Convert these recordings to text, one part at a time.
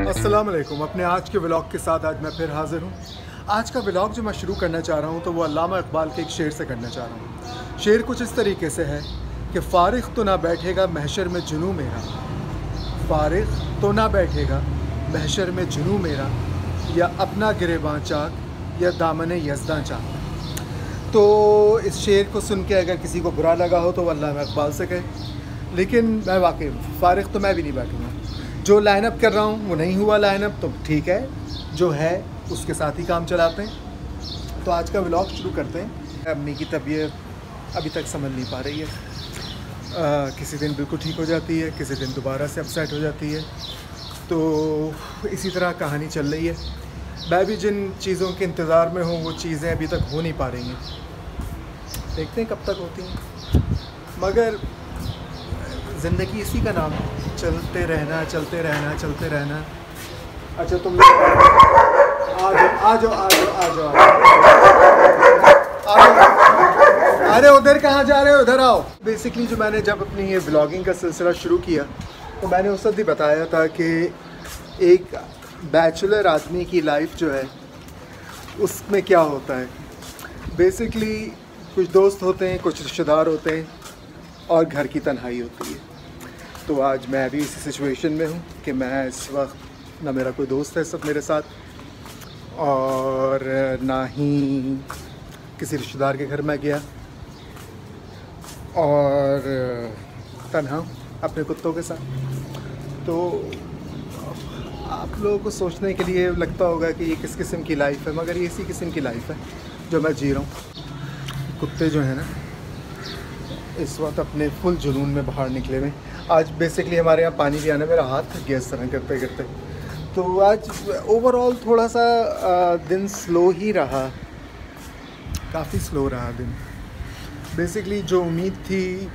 अस्सलाम वालेकुम। अपने आज के व्लॉग के साथ आज मैं फिर हाज़िर हूँ। आज का व्लॉग जो मैं शुरू करना चाह रहा हूँ तो वो अल्लामा इकबाल के एक शेर से करना चाह रहा हूँ। शेर कुछ इस तरीके से है कि फ़ारिग़ तो ना बैठेगा महशर में जुनू मेरा, फ़ारिग़ तो ना बैठेगा महशर में जुनू मेरा, या अपना गिरेबां चाक या दामने यज़दां चाक। तो इस शेर को सुन के अगर किसी को बुरा लगा हो तो वो अल्लामा इकबाल से कहे, लेकिन मैं वाकई फ़ारिग़ तो मैं भी नहीं बैठूँगा। जो लाइनअप कर रहा हूँ वो नहीं हुआ लाइनअप तो ठीक है, जो है उसके साथ ही काम चलाते हैं। तो आज का व्लॉग शुरू करते हैं। अम्मी की तबीयत अभी तक संभल नहीं पा रही है, किसी दिन बिल्कुल ठीक हो जाती है, किसी दिन दोबारा से अपसेट हो जाती है। तो इसी तरह कहानी चल रही है। मैं भी जिन चीज़ों के इंतज़ार में हूँ वो चीज़ें अभी तक हो नहीं पा रही हैं, देखते हैं कब तक होती हैं। मगर ज़िंदगी इसी का नाम है, चलते रहना चलते रहना चलते रहना। अच्छा तुम लोग आ जाओ। अरे उधर कहाँ जा रहे हो, उधर आओ। बेसिकली जो मैंने जब अपनी ये व्लॉगिंग का सिलसिला शुरू किया तो मैंने उस वक्त ही बताया था कि एक बैचलर आदमी की लाइफ जो है उसमें क्या होता है। बेसिकली कुछ दोस्त होते हैं, कुछ रिश्तेदार होते हैं और घर की तन्हाई होती है। तो आज मैं भी इसी सिचुएशन में हूँ कि मैं इस वक्त ना मेरा कोई दोस्त है सब मेरे साथ, और ना ही किसी रिश्तेदार के घर में गया, और तन्हा अपने कुत्तों के साथ। तो आप लोगों को सोचने के लिए लगता होगा कि ये किस किस्म की लाइफ है, मगर ये इसी किस्म की लाइफ है जो मैं जी रहा हूँ। कुत्ते जो हैं ना इस वक्त अपने फुल जुनून में बाहर निकले हुए। आज बेसिकली हमारे यहाँ पानी भी आना, मेरा हाथ थक गया इस तरह करते करते। तो आज ओवरऑल थोड़ा सा दिन स्लो ही रहा, काफ़ी स्लो रहा दिन। बेसिकली जो उम्मीद थी,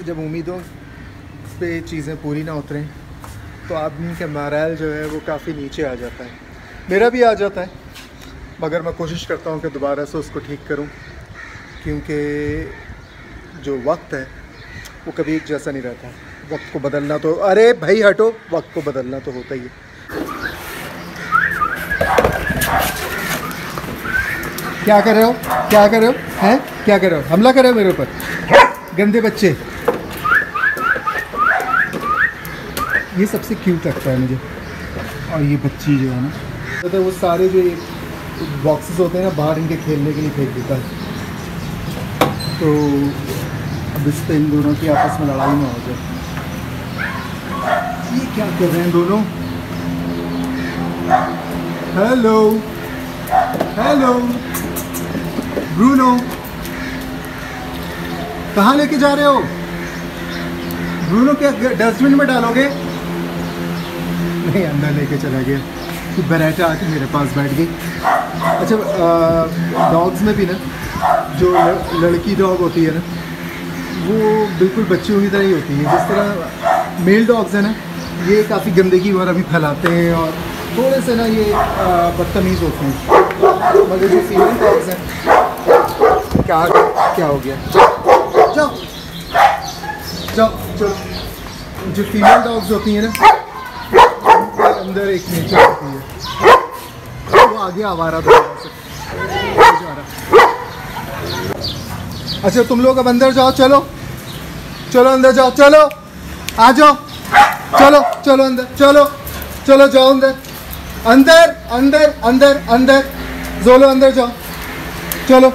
जब उम्मीदों पे चीज़ें पूरी ना उतरें तो आदमी का मोरल जो है वो काफ़ी नीचे आ जाता है। मेरा भी आ जाता है, मगर मैं कोशिश करता हूँ कि दोबारा से उसको ठीक करूँ, क्योंकि जो वक्त है वो कभी एक जैसा नहीं रहता है। वक्त को बदलना तो, अरे भाई हटो, वक्त को बदलना तो होता ही है। क्या कर रहे हो, क्या कर रहे हो, हैं क्या कर रहे हो, हमला कर रहे हो मेरे ऊपर, गंदे बच्चे। ये सबसे क्यूट लगता है मुझे। और ये बच्ची जो है ना, तो वो सारे जो बॉक्सेस होते हैं ना बाहर इनके खेलने के लिए फेंक देता है। तो अब इस पर इन दोनों की आपस में लड़ाई में हो जाए। ये क्या कर रहे हैं दोनों। हेलो हेलो ब्रूनो, कहाँ लेके जा रहे हो ब्रूनो? क्या डस्टबिन में डालोगे? नहीं, अंदर लेके चला गया। तो बरेटा आके मेरे पास बैठ गई। अच्छा डॉग्स में भी ना जो लड़की डॉग होती है ना वो बिल्कुल बच्चों की तरह ही होती है। जिस तरह मेल डॉग्स हैं ना, ये काफ़ी गंदगी वगैरह भी फैलाते हैं और थोड़े से ना ये बदतमीज़ होते हैं, मगर जो फीमेल डॉग्स हैं क्या हो गया, जाओ जाओ चलो। जो फीमेल डॉग्स होती हैं ना उनके अंदर एक नेचर होती है, वो आगे आवारा जा रहा। अच्छा तुम लोग अब अंदर जाओ, चलो चलो अंदर जाओ, चलो आ जाओ, चलो चलो अंदर, चलो चलो जाओ अंदर, अंदर अंदर अंदर अंदर, जोलो अंदर जाओ, चलो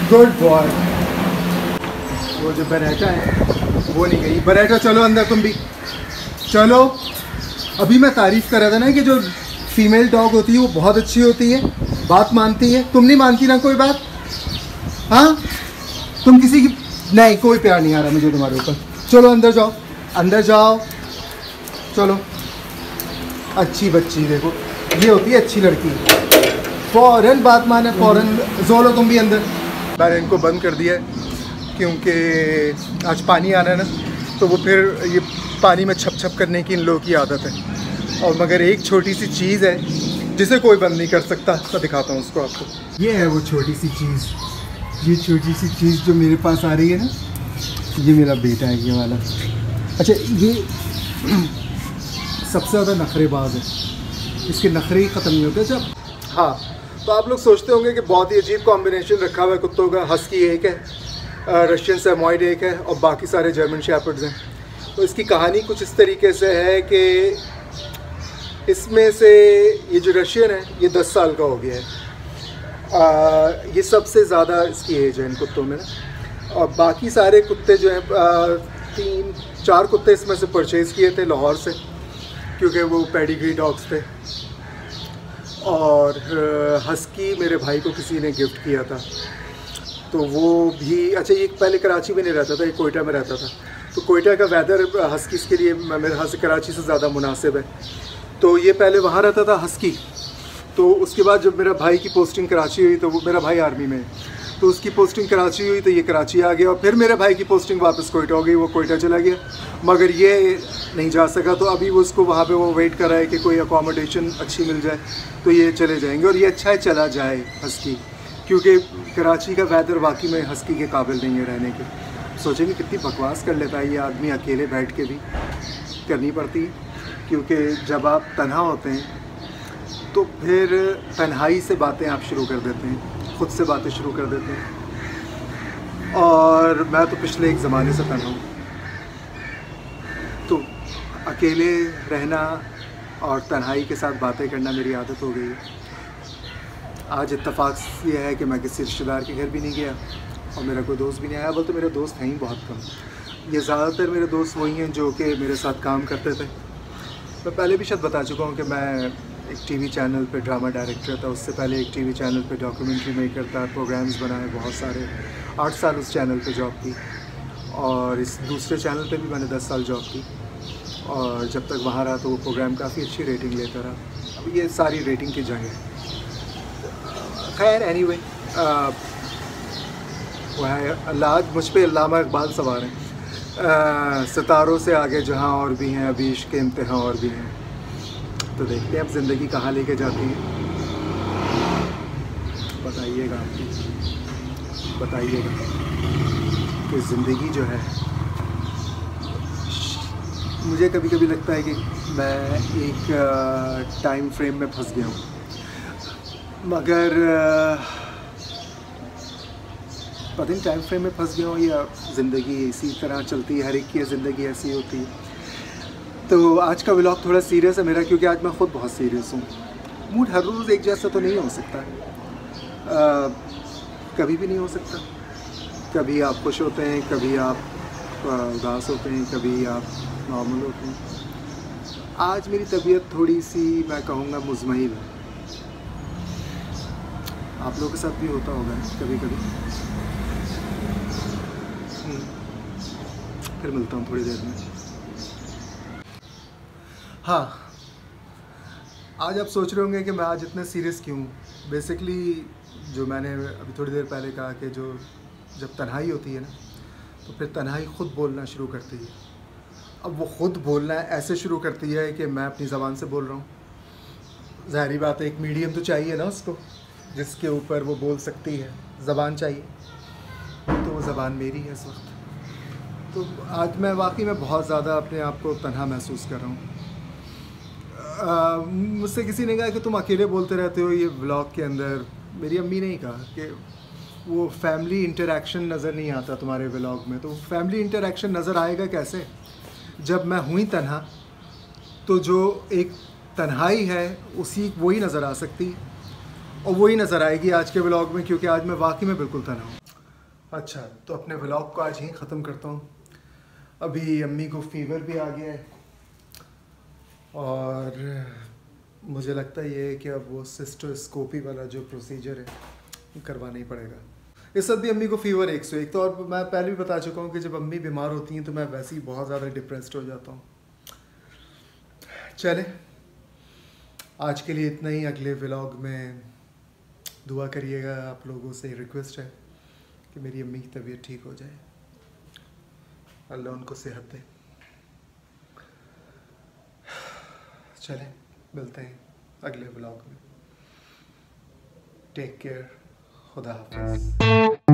गुड बॉय। वो जो बरेटा है वो नहीं गई। बरेटा चलो अंदर, तुम भी चलो। अभी मैं तारीफ़ कर रहा था ना कि जो फीमेल डॉग होती है वो बहुत अच्छी होती है, बात मानती है। तुम नहीं मानती ना कोई बात, हाँ तुम किसी की नहीं, कोई प्यार नहीं आ रहा मुझे तुम्हारे ऊपर। चलो अंदर जाओ, अंदर जाओ, चलो। अच्छी बच्ची, देखो ये होती है अच्छी लड़की, फ़ौरन बात माने, फ़ौरन। जोलो तुम भी अंदर। मैंने इनको बंद कर दिया है क्योंकि आज पानी आना है ना, तो वो फिर ये पानी में छप छप करने की इन लोगों की आदत है। और मगर एक छोटी सी चीज़ है जिसे कोई बंद नहीं कर सकता, तो दिखाता हूँ उसको आपको। ये है वो छोटी सी चीज़, ये छोटी सी चीज़ जो मेरे पास आ रही है ना, ये मेरा बेटा है ये वाला। अच्छा, ये सबसे ज़्यादा नखरेबाज है, इसके नखरे ही ख़त्म नहीं होते। अच्छा हाँ, तो आप लोग सोचते होंगे कि बहुत ही अजीब कॉम्बिनेशन रखा हुआ है कुत्तों का। हस्की एक है, रशियन सैमॉयड एक है और बाकी सारे जर्मन शेपर्ड्स हैं। तो इसकी कहानी कुछ इस तरीके से है कि इसमें से ये जो रशियन है ये 10 साल का हो गया है। ये सबसे ज़्यादा इसकी एज है इन कुत्तों में ना। और बाकी सारे कुत्ते जो हैं 3-4 कुत्ते इसमें से परचेज़ किए थे लाहौर से, क्योंकि वो पेडिग्री डॉग्स थे। और हस्की मेरे भाई को किसी ने गिफ्ट किया था, तो वो भी अच्छा, ये पहले कराची में नहीं रहता था, ये कोयटा में रहता था। तो कोयटा का वेदर हस्कीज़ के लिए मेरे ख्याल से कराची से ज़्यादा मुनासिब है। तो ये पहले वहाँ रहता था हस्की। तो उसके बाद जब मेरा भाई की पोस्टिंग कराची हुई, तो वो मेरा भाई आर्मी में है, तो उसकी पोस्टिंग कराची हुई तो ये कराची आ गया। और फिर मेरे भाई की पोस्टिंग वापस कोयटा हो गई, वो कोयटा चला गया, मगर ये नहीं जा सका। तो अभी वो उसको वहाँ पे वो वेट कर रहा है कि कोई अकोमोडेशन अच्छी मिल जाए तो ये चले जाएंगे। और ये अच्छा है चला जाए हस्की, क्योंकि कराची का वेदर वाकई में हस्की के काबिल नहीं है रहने के। सोचेंगे कितनी बकवास कर लेता है ये आदमी, अकेले बैठ के भी करनी पड़ती है, क्योंकि जब आप तन्हा होते हैं तो फिर तन्हाई से बातें आप शुरू कर देते हैं, ख़ुद से बातें शुरू कर देते हैं। और मैं तो पिछले एक ज़माने से तन्हा हूँ, तो अकेले रहना और तन्हाई के साथ बातें करना मेरी आदत हो गई है। आज इत्तेफाक ये है कि मैं किसी रिश्तेदार के घर भी नहीं गया और मेरा कोई दोस्त भी नहीं आया। बोलते मेरे दोस्त हैं ही बहुत कम। ये ज़्यादातर मेरे दोस्त वही हैं जो कि मेरे साथ काम करते थे। मैं पहले भी शायद बता चुका हूँ कि मैं एक टीवी चैनल पे ड्रामा डायरेक्टर था। उससे पहले एक टीवी चैनल पे डॉक्यूमेंट्री मेकर था, प्रोग्राम्स बनाए बहुत सारे। 8 साल उस चैनल पे जॉब की, और इस दूसरे चैनल पे भी मैंने 10 साल जॉब की। और जब तक वहाँ रहा तो वो प्रोग्राम काफ़ी अच्छी रेटिंग लेता रहा। अब ये सारी रेटिंग की जगह है। खैर एनीवे, वह अल्लाह मुझ पे अल्लामा इकबाल सवार हैं, सितारों से आगे जहाँ और भी हैं, अभी इश्क के इम्तिहान और भी हैं। तो देखते हैं अब ज़िंदगी कहाँ लेके जाती है। बताइएगा कि ज़िंदगी जो है, मुझे कभी कभी लगता है कि मैं एक टाइम फ्रेम में फंस गया हूँ, मगर पता नहीं टाइम फ्रेम में फंस गया हूँ या ज़िंदगी इसी तरह चलती है, हर एक की ज़िंदगी ऐसी होती है। तो आज का व्लॉग थोड़ा सीरियस है मेरा, क्योंकि आज मैं ख़ुद बहुत सीरियस हूँ। मूड हर रोज़ एक जैसा तो नहीं हो सकता, कभी भी नहीं हो सकता। कभी आप खुश होते हैं, कभी आप उदास होते हैं, कभी आप नॉर्मल होते हैं। आज मेरी तबीयत थोड़ी सी, मैं कहूँगा, मुज़महिल है। आप लोगों के साथ भी होता होगा कभी कभी। फिर मिलता हूँ थोड़ी देर में। हाँ, आज आप सोच रहे होंगे कि मैं आज इतना सीरियस क्यों। बेसिकली जो मैंने अभी थोड़ी देर पहले कहा कि जो जब तन्हाई होती है ना, तो फिर तन्हाई ख़ुद बोलना शुरू करती है। अब वो ख़ुद बोलना ऐसे शुरू करती है कि मैं अपनी ज़बान से बोल रहा हूँ। ज़ाहिरी बात है, एक मीडियम तो चाहिए ना उसको, जिसके ऊपर वो बोल सकती है। ज़बान चाहिए, तो वो ज़बान मेरी है इस वक्त। तो आज मैं वाकई में बहुत ज़्यादा अपने आप को तन्हा महसूस कर रहा हूँ। मुझसे किसी ने कहा कि तुम अकेले बोलते रहते हो ये व्लॉग के अंदर। मेरी अम्मी ने ही कहा कि वो फैमिली इंटरेक्शन नज़र नहीं आता तुम्हारे व्लॉग में। तो फैमिली इंटरेक्शन नज़र आएगा कैसे जब मैं हुई तन्हा? तो जो एक तन्हाई है उसी वही नज़र आ सकती, और वही नज़र आएगी आज के व्लॉग में, क्योंकि आज मैं वाकई में बिल्कुल तन्हा हूँ। अच्छा, तो अपने व्लॉग को आज यहीं ख़त्म करता हूँ। अभी अम्मी को फीवर भी आ गया है, और मुझे लगता है कि अब वो सिस्टोस्कोपी वाला जो प्रोसीजर है करवाना ही पड़ेगा। इस वक्त भी अम्मी को फीवर 101। तो और मैं पहले भी बता चुका हूँ कि जब अम्मी बीमार होती हैं तो मैं वैसे ही बहुत ज़्यादा डिप्रेस्ड हो जाता हूँ। चले, आज के लिए इतना ही। अगले व्लॉग में दुआ करिएगा। आप लोगों से रिक्वेस्ट है कि मेरी अम्मी की तबीयत ठीक हो जाए, अल्लाह उनको सेहत दे। चलें, मिलते हैं अगले व्लॉग में। टेक केयर, खुदा हाफिज़।